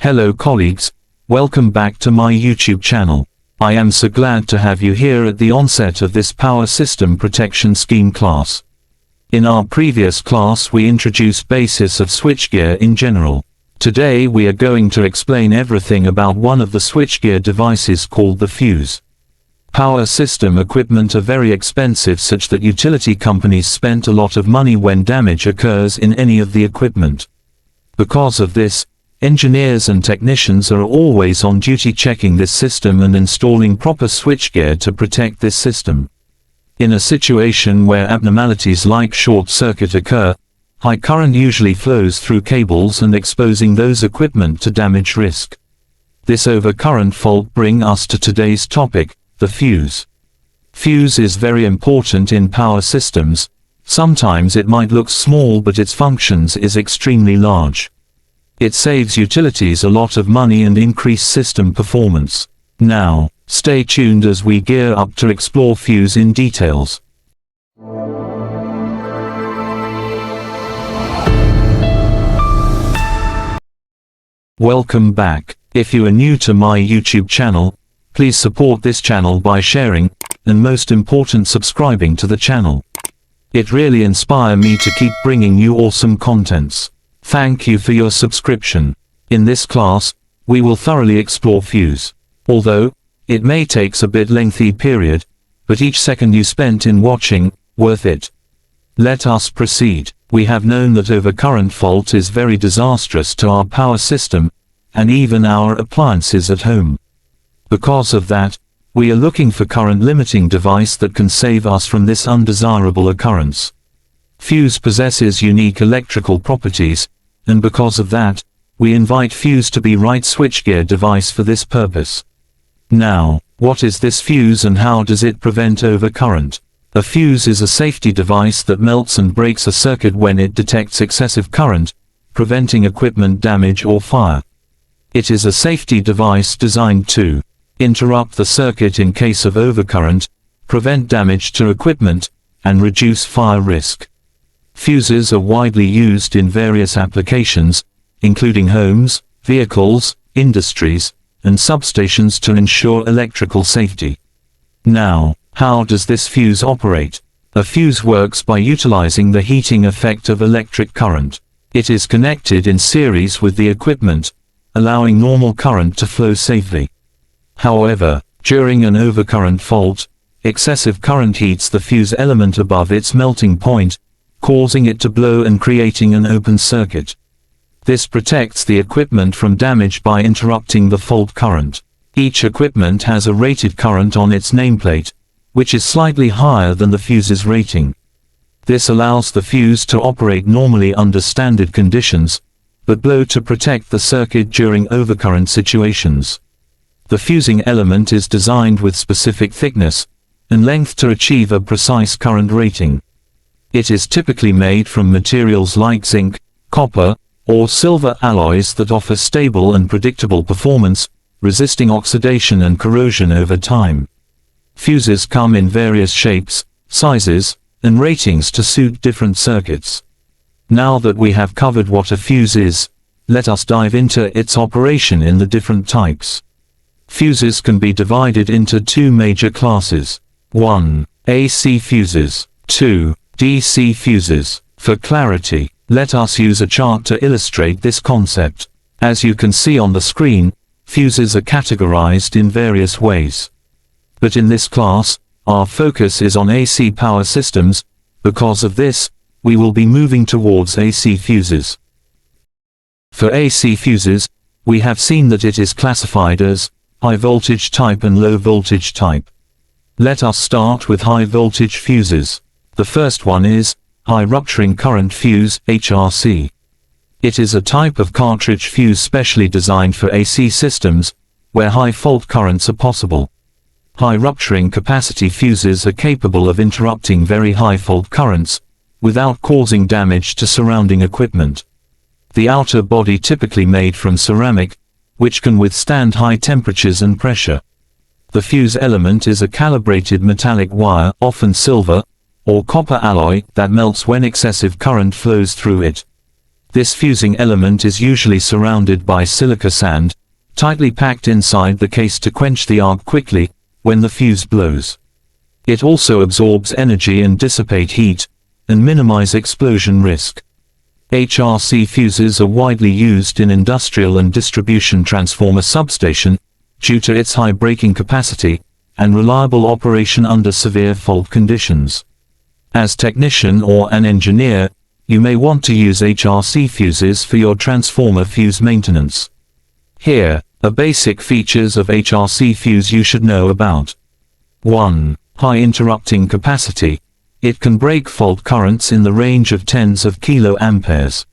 Hello colleagues, welcome back to my YouTube channel. I am so glad to have you here at the onset of this Power System Protection Scheme class. In our previous class we introduced basis of switchgear in general. Today we are going to explain everything about one of the switchgear devices called the fuse. Power system equipment are very expensive, such that utility companies spent a lot of money when damage occurs in any of the equipment. Because of this, engineers and technicians are always on duty checking this system and installing proper switchgear to protect this system. In a situation where abnormalities like short circuit occur, high current usually flows through cables and exposing those equipment to damage risk. This overcurrent fault brings us to today's topic, the fuse. Fuse is very important in power systems. Sometimes it might look small, but its functions is extremely large. It saves utilities a lot of money and increase system performance. Now, stay tuned as we gear up to explore fuse in details. Welcome back. If you are new to my YouTube channel, please support this channel by sharing, and most important, subscribing to the channel. It really inspires me to keep bringing you awesome contents. Thank you for your subscription. In this class, we will thoroughly explore fuse. Although, it may take a bit lengthy period, but each second you spent in watching, worth it. Let us proceed. We have known that overcurrent fault is very disastrous to our power system, and even our appliances at home. Because of that, we are looking for current limiting device that can save us from this undesirable occurrence. Fuse possesses unique electrical properties, and because of that, we invite fuse to be right switchgear device for this purpose. Now, what is this fuse and how does it prevent overcurrent? A fuse is a safety device that melts and breaks a circuit when it detects excessive current, preventing equipment damage or fire. It is a safety device designed to interrupt the circuit in case of overcurrent, prevent damage to equipment, and reduce fire risk. Fuses are widely used in various applications, including homes, vehicles, industries, and substations to ensure electrical safety. Now, how does this fuse operate? A fuse works by utilizing the heating effect of electric current. It is connected in series with the equipment, allowing normal current to flow safely. However, during an overcurrent fault, excessive current heats the fuse element above its melting point, causing it to blow and creating an open circuit. This protects the equipment from damage by interrupting the fault current. Each equipment has a rated current on its nameplate, which is slightly higher than the fuse's rating. This allows the fuse to operate normally under standard conditions, but blow to protect the circuit during overcurrent situations. The fusing element is designed with specific thickness and length to achieve a precise current rating. It is typically made from materials like zinc, copper, or silver alloys that offer stable and predictable performance, resisting oxidation and corrosion over time. Fuses come in various shapes, sizes, and ratings to suit different circuits. Now that we have covered what a fuse is, let us dive into its operation in the different types. Fuses can be divided into two major classes. 1. AC fuses. 2. DC fuses. For clarity, let us use a chart to illustrate this concept. As you can see on the screen, fuses are categorized in various ways. But in this class, our focus is on AC power systems. Because of this, we will be moving towards AC fuses. For AC fuses, we have seen that it is classified as high voltage type and low voltage type. Let us start with high voltage fuses. The first one is high rupturing current fuse, HRC. It is a type of cartridge fuse specially designed for AC systems, where high fault currents are possible. High rupturing capacity fuses are capable of interrupting very high fault currents, without causing damage to surrounding equipment. The outer body typically made from ceramic, which can withstand high temperatures and pressure. The fuse element is a calibrated metallic wire, often silver, or copper alloy, that melts when excessive current flows through it. This fusing element is usually surrounded by silica sand, tightly packed inside the case to quench the arc quickly when the fuse blows. It also absorbs energy and dissipate heat, and minimize explosion risk. HRC fuses are widely used in industrial and distribution transformer substation, due to its high breaking capacity, and reliable operation under severe fault conditions. As technician or an engineer, you may want to use HRC fuses for your transformer fuse maintenance. Here are basic features of HRC fuse you should know about. 1. High interrupting capacity. It can break fault currents in the range of tens of kiloamperes.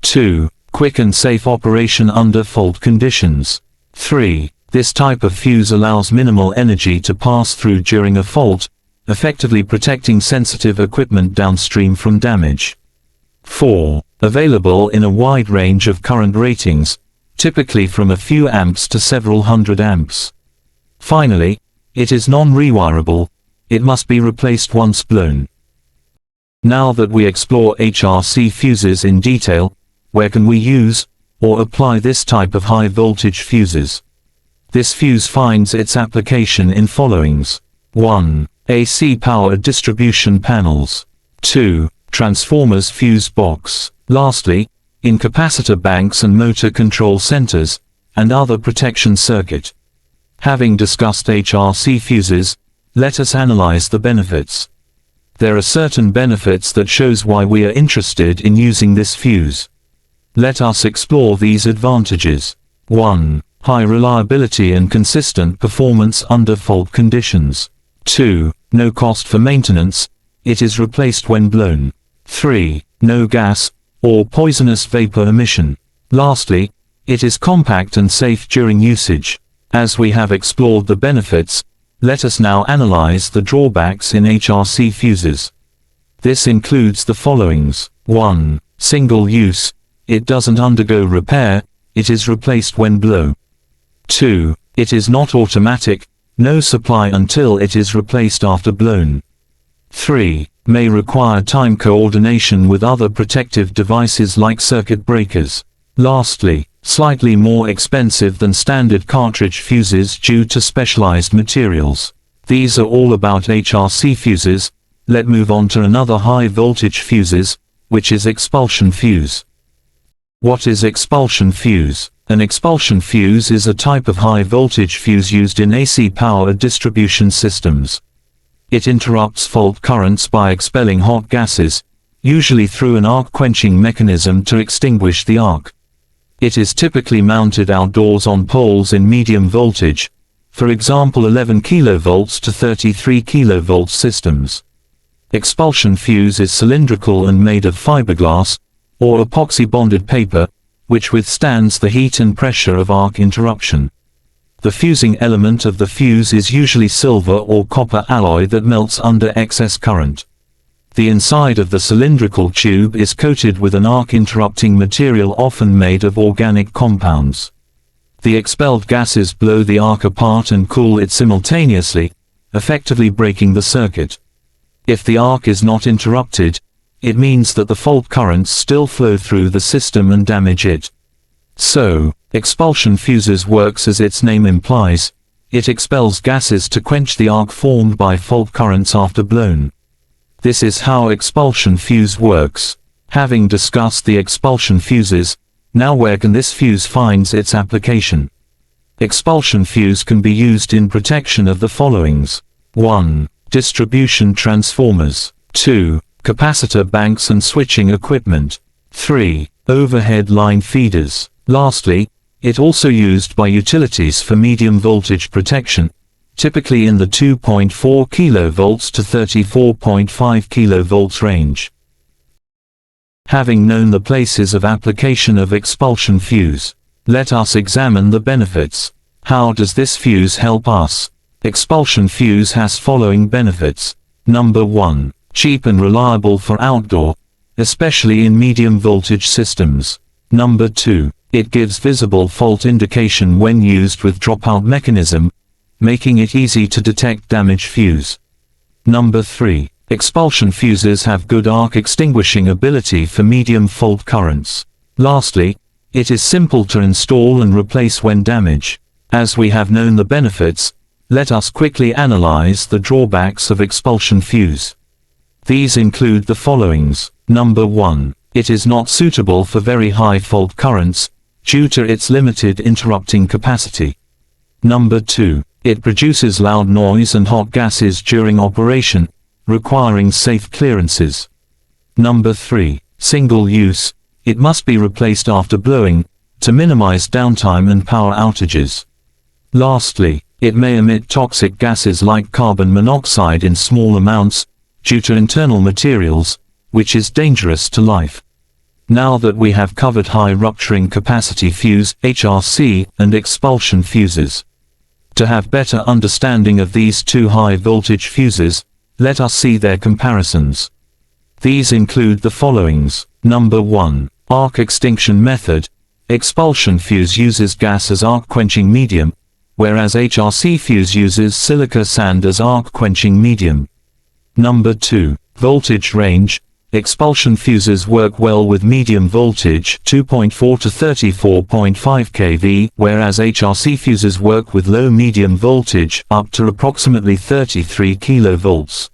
2. Quick and safe operation under fault conditions. 3. This type of fuse allows minimal energy to pass through during a fault, effectively protecting sensitive equipment downstream from damage. 4. Available in a wide range of current ratings, typically from a few amps to several hundred amps. Finally, it is non-rewirable. It must be replaced once blown. Now that we explore HRC fuses in detail, where can we use or apply this type of high voltage fuses? This fuse finds its application in followings. 1. AC power distribution panels. 2. Transformers fuse box. Lastly, in capacitor banks and motor control centers, and other protection circuit. Having discussed HRC fuses, let us analyze the benefits. There are certain benefits that shows why we are interested in using this fuse. Let us explore these advantages. 1. High reliability and consistent performance under fault conditions. 2. No cost for maintenance, it is replaced when blown. 3. No gas or poisonous vapor emission. Lastly, it is compact and safe during usage. As we have explored the benefits, let us now analyze the drawbacks in HRC fuses. This includes the followings. 1. Single use. It doesn't undergo repair, it is replaced when blown. 2. It is not automatic, no supply until it is replaced after blown. 3. May require time coordination with other protective devices like circuit breakers. Lastly, slightly more expensive than standard cartridge fuses due to specialized materials. These are all about HRC fuses. Let's move on to another high voltage fuses, which is expulsion fuse. What is expulsion fuse? An expulsion fuse is a type of high voltage fuse used in AC power distribution systems. It interrupts fault currents by expelling hot gases, usually through an arc quenching mechanism to extinguish the arc. It is typically mounted outdoors on poles in medium voltage, for example 11 kV to 33 kV systems. Expulsion fuse is cylindrical and made of fiberglass, or epoxy bonded paper, which withstands the heat and pressure of arc interruption. The fusing element of the fuse is usually silver or copper alloy that melts under excess current. The inside of the cylindrical tube is coated with an arc-interrupting material often made of organic compounds. The expelled gases blow the arc apart and cool it simultaneously, effectively breaking the circuit. If the arc is not interrupted, it means that the fault currents still flow through the system and damage it. So, expulsion fuses works as its name implies. It expels gases to quench the arc formed by fault currents after blown. This is how expulsion fuse works. Having discussed the expulsion fuses, now where can this fuse finds its application? Expulsion fuse can be used in protection of the followings. 1. Distribution transformers. 2. Capacitor banks and switching equipment. 3. Overhead line feeders. Lastly, it also used by utilities for medium voltage protection, typically in the 2.4 kV to 34.5 kV range. Having known the places of application of expulsion fuse, let us examine the benefits. How does this fuse help us? Expulsion fuse has following benefits. Number 1. Cheap and reliable for outdoor, especially in medium voltage systems. Number 2. It gives visible fault indication when used with dropout mechanism, making it easy to detect damaged fuse. Number 3. Expulsion fuses have good arc extinguishing ability for medium fault currents. Lastly, it is simple to install and replace when damaged. As we have known the benefits, let us quickly analyze the drawbacks of expulsion fuse. These include the followings. Number 1. It is not suitable for very high fault currents, due to its limited interrupting capacity. Number 2. It produces loud noise and hot gases during operation, requiring safe clearances. Number 3. Single use. It must be replaced after blowing, to minimize downtime and power outages. Lastly, it may emit toxic gases like carbon monoxide in small amounts, due to internal materials, which is dangerous to life. Now that we have covered high rupturing capacity fuse, HRC, and expulsion fuses. To have better understanding of these two high voltage fuses, let us see their comparisons. These include the followings. Number 1. Arc extinction method. Expulsion fuse uses gas as arc quenching medium, whereas HRC fuse uses silica sand as arc quenching medium. Number 2. Voltage range. Expulsion fuses work well with medium voltage 2.4 to 34.5 kV, whereas HRC fuses work with low medium voltage up to approximately 33 kV.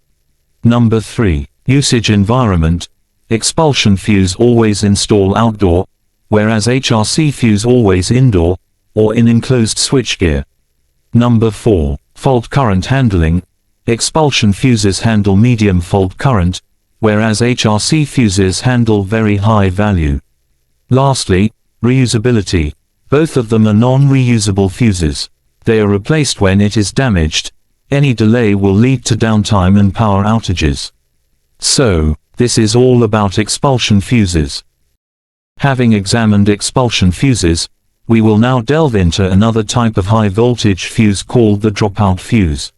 Number 3. Usage environment. Expulsion fuse always install outdoor, whereas HRC fuse always indoor, or in enclosed switchgear. Number 4. Fault current handling. Expulsion fuses handle medium fault current, whereas HRC fuses handle very high value. Lastly, reusability. Both of them are non-reusable fuses. They are replaced when it is damaged. Any delay will lead to downtime and power outages. So, this is all about expulsion fuses. Having examined expulsion fuses, we will now delve into another type of high voltage fuse called the dropout fuse.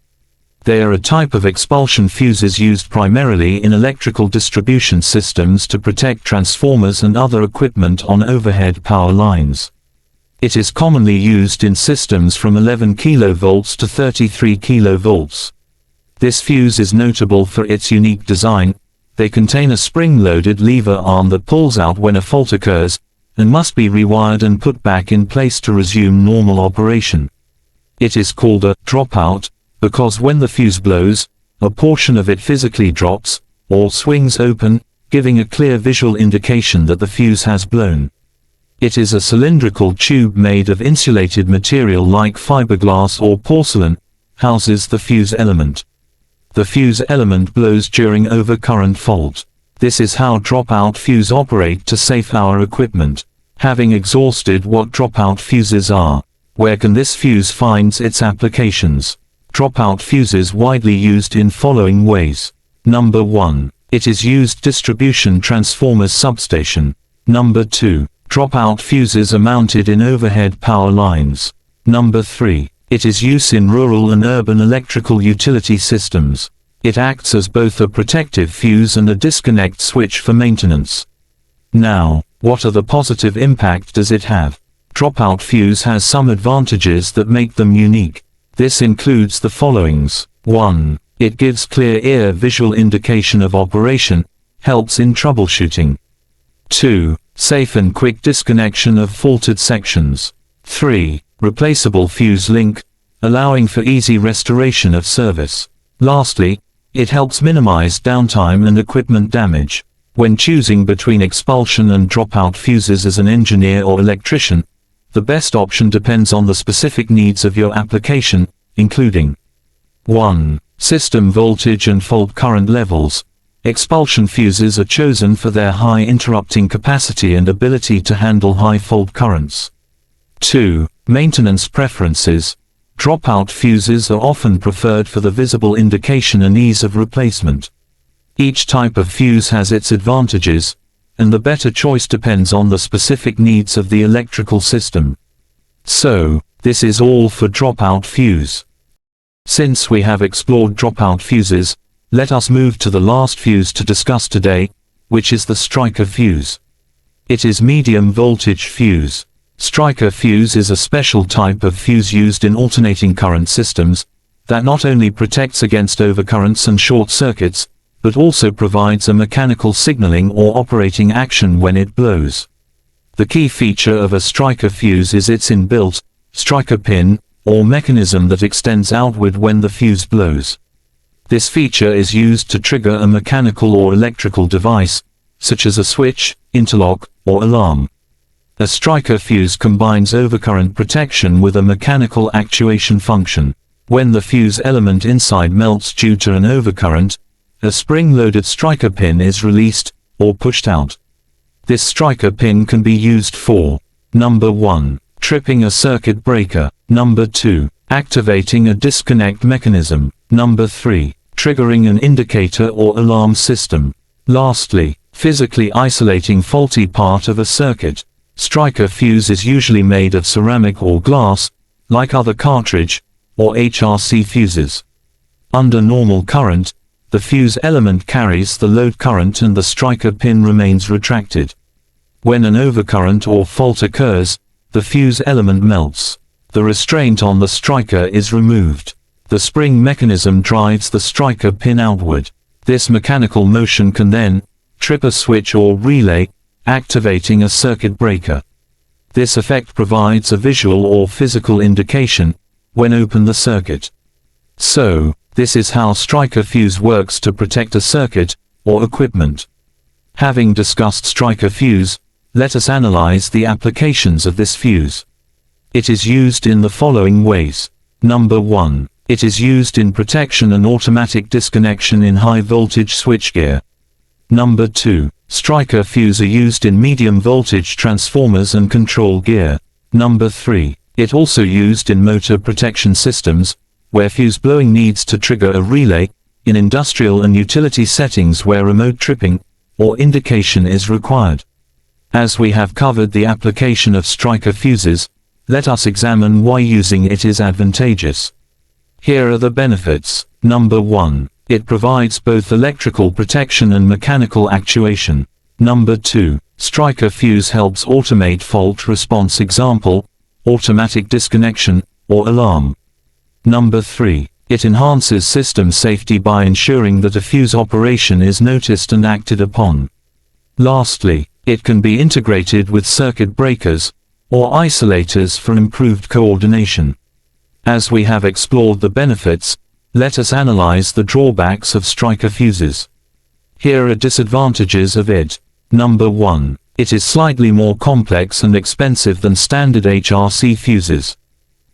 They are a type of expulsion fuses used primarily in electrical distribution systems to protect transformers and other equipment on overhead power lines. It is commonly used in systems from 11 kV to 33 kV. This fuse is notable for its unique design. They contain a spring-loaded lever arm that pulls out when a fault occurs, and must be rewired and put back in place to resume normal operation. It is called a dropout, because when the fuse blows, a portion of it physically drops, or swings open, giving a clear visual indication that the fuse has blown. It is a cylindrical tube made of insulated material like fiberglass or porcelain, houses the fuse element. The fuse element blows during overcurrent fault. This is how dropout fuse operate to save our equipment. Having exhausted what dropout fuses are, where can this fuse find its applications? Dropout fuses widely used in following ways. Number 1. It is used distribution transformers substation. Number 2. Dropout fuses are mounted in overhead power lines. Number 3. It is used in rural and urban electrical utility systems. It acts as both a protective fuse and a disconnect switch for maintenance. Now, what are the positive impact does it have? Dropout fuse has some advantages that make them unique. This includes the followings. 1. It gives clear ear visual indication of operation, helps in troubleshooting. 2. Safe and quick disconnection of faulted sections. 3. Replaceable fuse link, allowing for easy restoration of service. Lastly, it helps minimize downtime and equipment damage. When choosing between expulsion and dropout fuses as an engineer or electrician, the best option depends on the specific needs of your application, including 1. System voltage and fault current levels. Expulsion fuses are chosen for their high interrupting capacity and ability to handle high fault currents. 2. Maintenance preferences. Dropout fuses are often preferred for the visible indication and ease of replacement. Each type of fuse has its advantages, and the better choice depends on the specific needs of the electrical system. So, this is all for dropout fuse. Since we have explored dropout fuses, let us move to the last fuse to discuss today, which is the striker fuse. It is medium voltage fuse. Striker fuse is a special type of fuse used in alternating current systems, that not only protects against overcurrents and short circuits, but also provides a mechanical signaling or operating action when it blows. The key feature of a striker fuse is its inbuilt striker pin, or mechanism that extends outward when the fuse blows. This feature is used to trigger a mechanical or electrical device, such as a switch, interlock, or alarm. A striker fuse combines overcurrent protection with a mechanical actuation function. When the fuse element inside melts due to an overcurrent, a spring-loaded striker pin is released, or pushed out. This striker pin can be used for number 1. Tripping a circuit breaker. Number 2. Activating a disconnect mechanism. Number 3. Triggering an indicator or alarm system. Lastly, physically isolating faulty part of a circuit. Striker fuse is usually made of ceramic or glass, like other cartridge or HRC fuses. Under normal current, the fuse element carries the load current and the striker pin remains retracted. When an overcurrent or fault occurs, the fuse element melts. The restraint on the striker is removed. The spring mechanism drives the striker pin outward. This mechanical motion can then trip a switch or relay, activating a circuit breaker. This effect provides a visual or physical indication when open the circuit. So, this is how striker fuse works to protect a circuit or equipment. Having discussed striker fuse, let us analyze the applications of this fuse. It is used in the following ways. Number 1. It is used in protection and automatic disconnection in high voltage switchgear. Number 2. Striker fuse are used in medium voltage transformers and control gear. Number 3. It also used in motor protection systems, where fuse blowing needs to trigger a relay, in industrial and utility settings where remote tripping or indication is required. As we have covered the application of striker fuses, let us examine why using it is advantageous. Here are the benefits. Number 1. It provides both electrical protection and mechanical actuation. Number 2. Striker fuse helps automate fault response, example, automatic disconnection, or alarm. Number 3. It enhances system safety by ensuring that a fuse operation is noticed and acted upon. Lastly, it can be integrated with circuit breakers or isolators for improved coordination. As we have explored the benefits, let us analyze the drawbacks of striker fuses. Here are disadvantages of it. Number 1. It is slightly more complex and expensive than standard HRC fuses.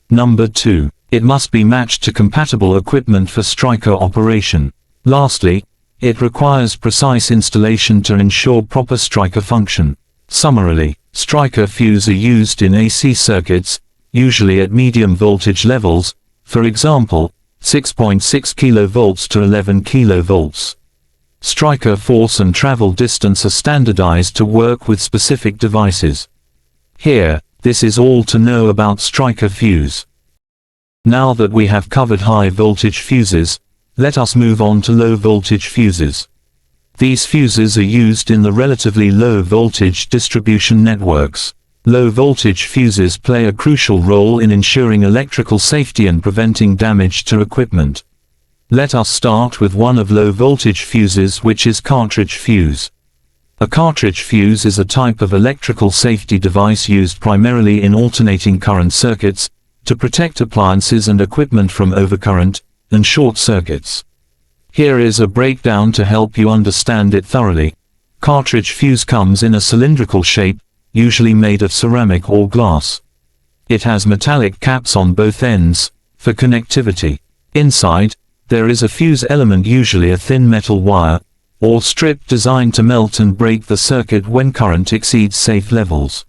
Number 2. It must be matched to compatible equipment for striker operation. Lastly, it requires precise installation to ensure proper striker function. Summarily, striker fuses are used in AC circuits, usually at medium voltage levels, for example, 6.6 kV to 11 kV. Striker force and travel distance are standardized to work with specific devices. Here, this is all to know about striker fuse. Now that we have covered high voltage fuses, let us move on to low voltage fuses. These fuses are used in the relatively low voltage distribution networks. Low voltage fuses play a crucial role in ensuring electrical safety and preventing damage to equipment. Let us start with one of low voltage fuses, which is cartridge fuse. A cartridge fuse is a type of electrical safety device used primarily in alternating current circuits, to protect appliances and equipment from overcurrent and short circuits. Here is a breakdown to help you understand it thoroughly. Cartridge fuse comes in a cylindrical shape, usually made of ceramic or glass. It has metallic caps on both ends, for connectivity. Inside, there is a fuse element, usually a thin metal wire, or strip designed to melt and break the circuit when current exceeds safe levels.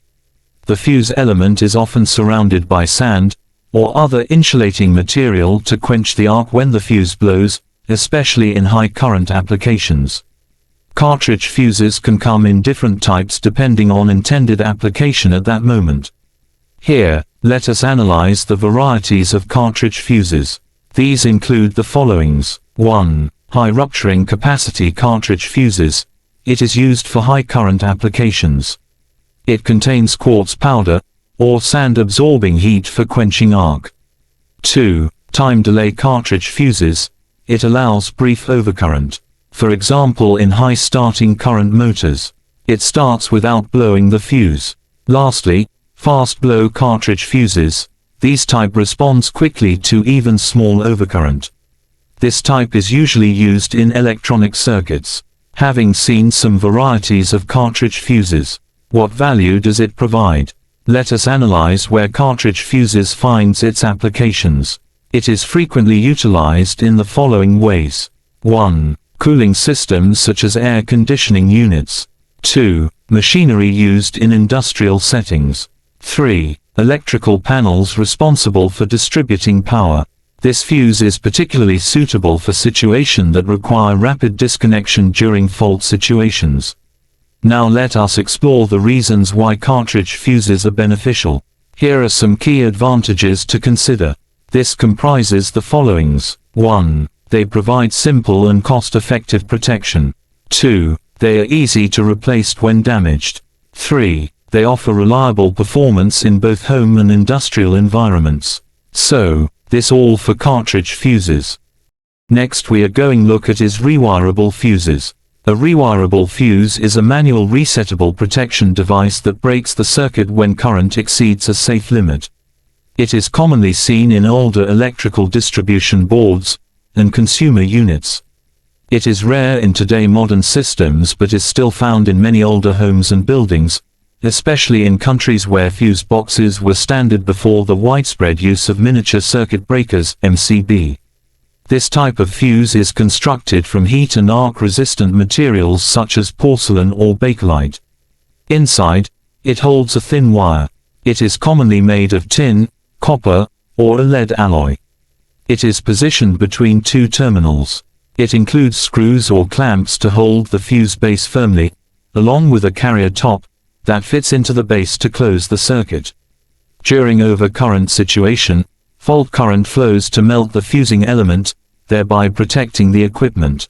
The fuse element is often surrounded by sand, or other insulating material to quench the arc when the fuse blows, especially in high current applications. Cartridge fuses can come in different types depending on intended application at that moment. Here, let us analyze the varieties of cartridge fuses. These include the followings. 1. High rupturing capacity cartridge fuses. It is used for high current applications. It contains quartz powder, or sand absorbing heat for quenching arc. 2. Time delay cartridge fuses. It allows brief overcurrent. For example, in high starting current motors, it starts without blowing the fuse. Lastly, fast blow cartridge fuses. These type responds quickly to even small overcurrent. This type is usually used in electronic circuits. Having seen some varieties of cartridge fuses, what value does it provide? Let us analyze where cartridge fuses finds its applications. It is frequently utilized in the following ways. 1. Cooling systems such as air conditioning units. 2. Machinery used in industrial settings. 3. Electrical panels responsible for distributing power. This fuse is particularly suitable for situations that require rapid disconnection during fault situations. Now let us explore the reasons why cartridge fuses are beneficial. Here are some key advantages to consider. This comprises the followings. 1. They provide simple and cost-effective protection. 2. They are easy to replace when damaged. 3. They offer reliable performance in both home and industrial environments. So, this all for cartridge fuses. Next we are going look at is rewirable fuses. A rewirable fuse is a manual resettable protection device that breaks the circuit when current exceeds a safe limit. It is commonly seen in older electrical distribution boards and consumer units. It is rare in today modern systems but is still found in many older homes and buildings, especially in countries where fuse boxes were standard before the widespread use of miniature circuit breakers, MCB. This type of fuse is constructed from heat and arc resistant materials such as porcelain or bakelite. Inside, it holds a thin wire. It is commonly made of tin, copper, or a lead alloy. It is positioned between two terminals. It includes screws or clamps to hold the fuse base firmly, along with a carrier top that fits into the base to close the circuit. During overcurrent situation, fault current flows to melt the fusing element, thereby protecting the equipment.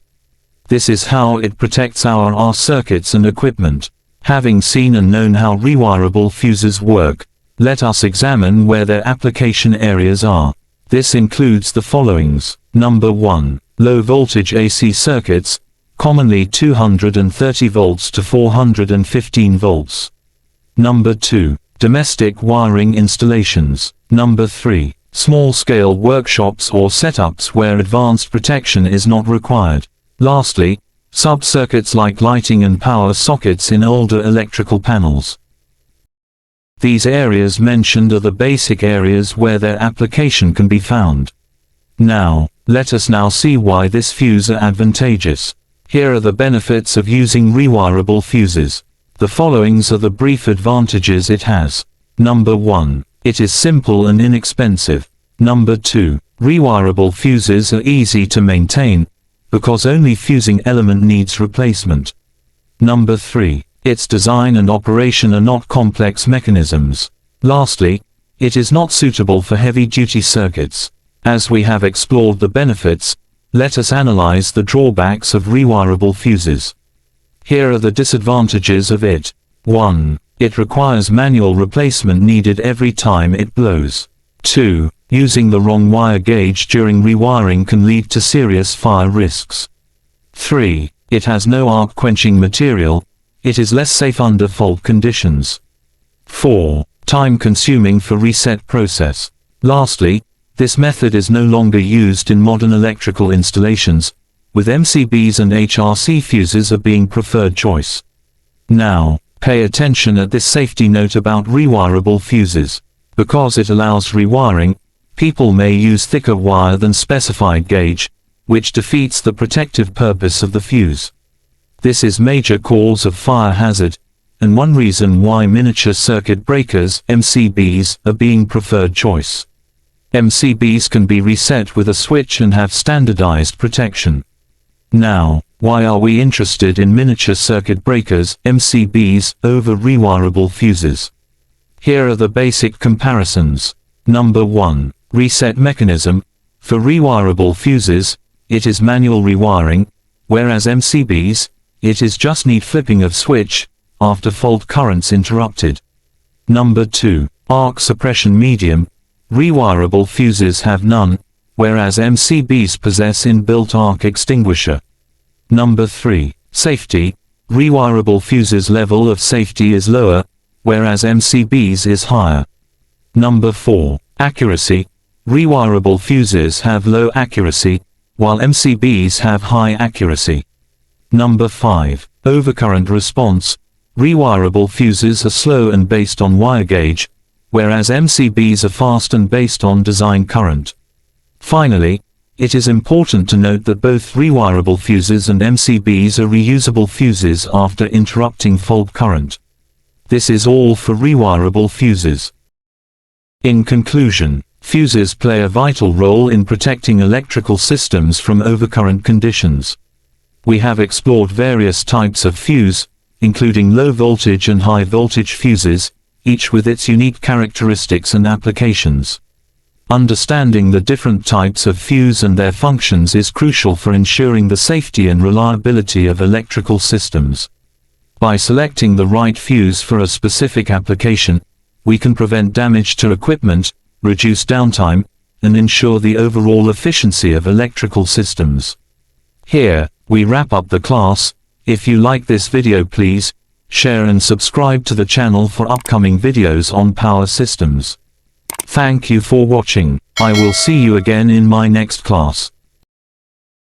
This is how it protects our circuits and equipment. Having seen and known how rewirable fuses work, let us examine where their application areas are. This includes the followings. Number 1. Low voltage AC circuits, commonly 230 volts to 415 volts. Number 2. Domestic wiring installations. Number 3. Small-scale workshops or setups where advanced protection is not required. Lastly, sub-circuits like lighting and power sockets in older electrical panels. These areas mentioned are the basic areas where their application can be found. Now, let us now see why this fuse are advantageous. Here are the benefits of using rewirable fuses. The followings are the brief advantages it has. Number 1. It is simple and inexpensive. Number 2. Rewirable fuses are easy to maintain, because only fusing element needs replacement. Number 3. Its design and operation are not complex mechanisms. Lastly, it is not suitable for heavy-duty circuits. As we have explored the benefits, let us analyze the drawbacks of rewirable fuses. Here are the disadvantages of it. 1. It requires manual replacement needed every time it blows. 2. Using the wrong wire gauge during rewiring can lead to serious fire risks. 3. It has no arc quenching material. It is less safe under fault conditions. 4. Time consuming for reset process. Lastly, this method is no longer used in modern electrical installations, with MCBs and HRC fuses are being preferred choice. Now, pay attention at this safety note about rewirable fuses. Because it allows rewiring, people may use thicker wire than specified gauge, which defeats the protective purpose of the fuse. This is major cause of fire hazard, and one reason why miniature circuit breakers, MCBs, are being preferred choice. MCBs can be reset with a switch and have standardized protection. Now, why are we interested in miniature circuit breakers, MCBs, over rewirable fuses? Here are the basic comparisons. Number 1. Reset mechanism. For rewirable fuses, it is manual rewiring, whereas MCBs, it is just need flipping of switch, after fault currents interrupted. Number 2. Arc suppression medium. Rewirable fuses have none, whereas MCBs possess inbuilt arc extinguisher. Number 3. Safety. Rewirable fuses level of safety is lower, whereas MCBs is higher. Number 4. Accuracy. Rewirable fuses have low accuracy, while MCBs have high accuracy. Number 5. Overcurrent response. Rewirable fuses are slow and based on wire gauge, whereas MCBs are fast and based on design current. Finally, it is important to note that both rewirable fuses and MCBs are reusable fuses after interrupting fault current. This is all for rewirable fuses. In conclusion, fuses play a vital role in protecting electrical systems from overcurrent conditions. We have explored various types of fuse, including low voltage and high voltage fuses, each with its unique characteristics and applications. Understanding the different types of fuse and their functions is crucial for ensuring the safety and reliability of electrical systems. By selecting the right fuse for a specific application, we can prevent damage to equipment, reduce downtime, and ensure the overall efficiency of electrical systems. Here, we wrap up the class. If you like this video, please share and subscribe to the channel for upcoming videos on power systems. Thank you for watching. I will see you again in my next class.